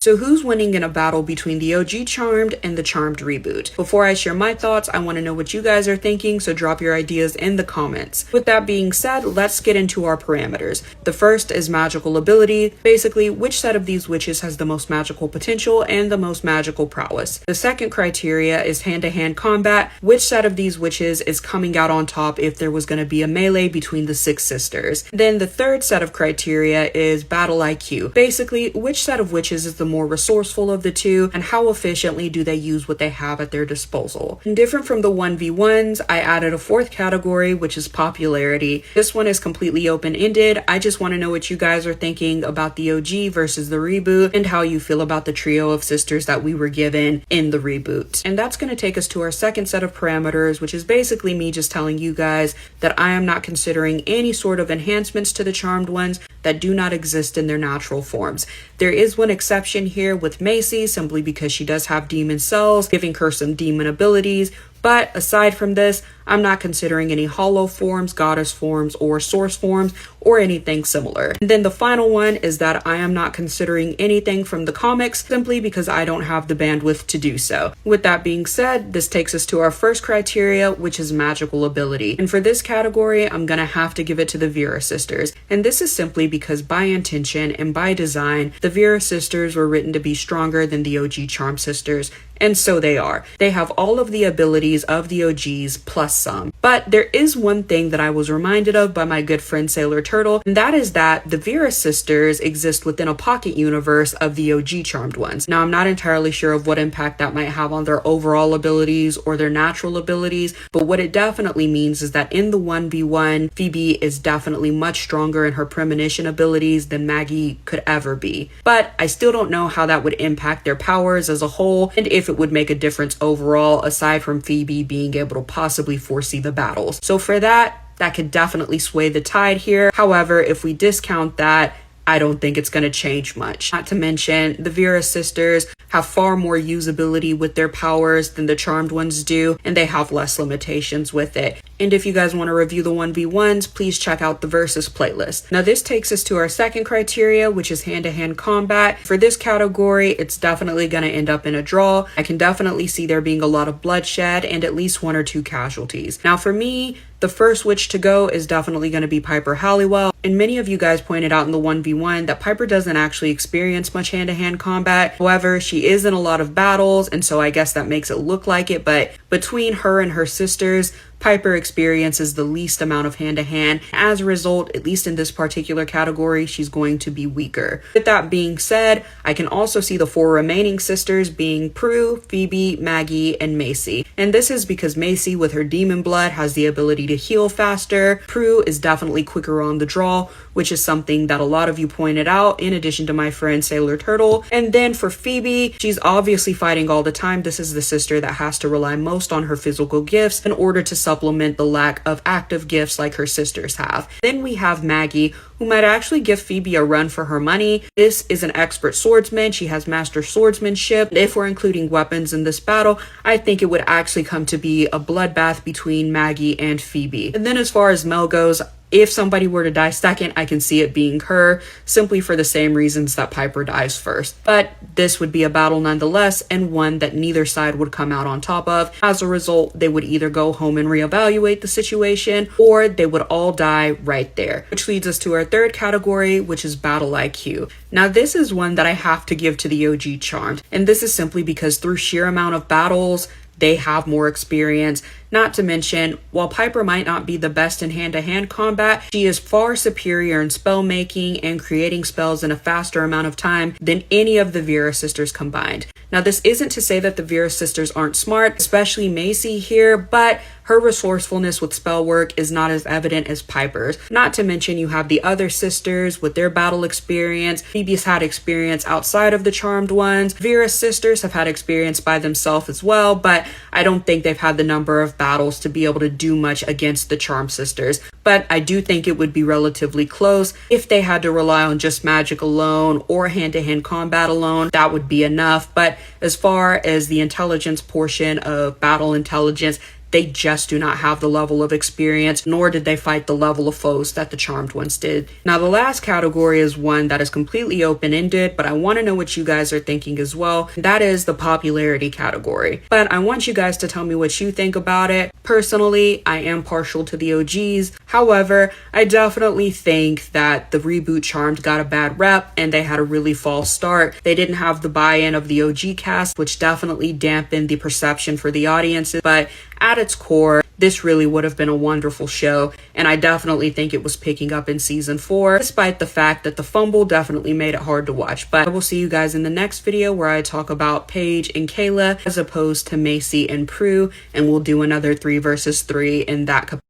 So who's winning in a battle between the OG Charmed and the Charmed reboot? Before I share my thoughts, I want to know what you guys are thinking, so drop your ideas in the comments. With that being said, let's get into our parameters. The first is magical ability, basically which set of these witches has the most magical potential and the most magical prowess. The second criteria is hand-to-hand combat, which set of these witches is coming out on top if there was going to be a melee between the 6 sisters. Then the third set of criteria is battle IQ, basically which set of witches is the more resourceful of the two and how efficiently do they use what they have at their disposal. And different from the 1v1s, I added a fourth category, which is popularity. This one is completely open-ended. I just want to know what you guys are thinking about the OG versus the reboot and how you feel about the trio of sisters that we were given in the reboot. And that's going to take us to our second set of parameters, which is basically me just telling you guys that I am not considering any sort of enhancements to the Charmed ones that do not exist in their natural forms. There is one exception here with Macy, simply because she does have demon cells, giving her some demon abilities. But aside from this, I'm not considering any hollow forms, goddess forms, or source forms, or anything similar. And then the final one is that I am not considering anything from the comics, simply because I don't have the bandwidth to do so. With that being said, this takes us to our first criteria, which is magical ability. And for this category, I'm gonna have to give it to the Vera sisters. And this is simply because by intention and by design, the Vera sisters were written to be stronger than the OG Charm sisters. And so they are. They have all of the abilities of the OGs plus some. But there is one thing that I was reminded of by my good friend Sailor Turtle, and that is that the Vera sisters exist within a pocket universe of the OG Charmed ones. Now, I'm not entirely sure of what impact that might have on their overall abilities or their natural abilities, but what it definitely means is that in the 1v1, Phoebe is definitely much stronger in her premonition abilities than Maggie could ever be. But I still don't know how that would impact their powers as a whole, and if it would make a difference overall, aside from Phoebe being able to possibly foresee the battles. So for that could definitely sway the tide here. However, if we discount that, I don't think it's going to change much. Not to mention, the Vera sisters have far more usability with their powers than the Charmed ones do, and they have less limitations with it. And if you guys want to review the 1v1s, please check out the Versus playlist. Now this takes us to our second criteria, which is hand-to-hand combat. For this category, it's definitely going to end up in a draw. I can definitely see there being a lot of bloodshed and at least 1 or 2 casualties. Now for me, the first witch to go is definitely going to be Piper Halliwell. And many of you guys pointed out in the 1v1 that Piper doesn't actually experience much hand-to-hand combat. However, she is in a lot of battles, and so I guess that makes it look like it. But between her and her sisters, Piper experiences the least amount of hand-to-hand. As a result, at least in this particular category, she's going to be weaker. With that being said, I can also see the 4 remaining sisters being Prue, Phoebe, Maggie, and Macy. And this is because Macy, with her demon blood, has the ability to heal faster. Prue is definitely quicker on the draw, which is something that a lot of you pointed out, in addition to my friend Sailor Turtle. And then for Phoebe, she's obviously fighting all the time. This is the sister that has to rely most on her physical gifts in order to supplement the lack of active gifts like her sisters have. Then we have Maggie, who might actually give Phoebe a run for her money. This is an expert swordsman. She has master swordsmanship. If we're including weapons in this battle, I think it would actually come to be a bloodbath between Maggie and Phoebe. And then as far as Mel goes, if somebody were to die second, I can see it being her, simply for the same reasons that Piper dies first. But this would be a battle nonetheless, and one that neither side would come out on top of. As a result, they would either go home and reevaluate the situation, or they would all die right there. Which leads us to our third category, which is battle IQ. Now this is one that I have to give to the OG Charmed, and this is simply because through sheer amount of battles, they have more experience. Not to mention, while Piper might not be the best in hand-to-hand combat, she is far superior in spell making and creating spells in a faster amount of time than any of the Vera sisters combined. Now, this isn't to say that the Vera sisters aren't smart, especially Macy here, but her resourcefulness with spell work is not as evident as Piper's. Not to mention, you have the other sisters with their battle experience. Phoebe's had experience outside of the Charmed ones. Vera's sisters have had experience by themselves as well, but I don't think they've had the number of battles to be able to do much against the Charmed sisters. But I do think it would be relatively close. If they had to rely on just magic alone or hand-to-hand combat alone, that would be enough. But as far as the intelligence portion of battle intelligence, they just do not have the level of experience, nor did they fight the level of foes that the Charmed ones did. Now, the last category is one that is completely open-ended, but I want to know what you guys are thinking as well. That is the popularity category. But I want you guys to tell me what you think about it. Personally, I am partial to the OGs. However, I definitely think that the reboot Charmed got a bad rep and they had a really false start. They didn't have the buy-in of the OG cast, which definitely dampened the perception for the audiences. But at its core, this really would have been a wonderful show, and I definitely think it was picking up in season 4, despite the fact that the fumble definitely made it hard to watch. But I will see you guys in the next video where I talk about Paige and Kayla as opposed to Macy and Prue, and we'll do another 3 versus 3 in that capacity.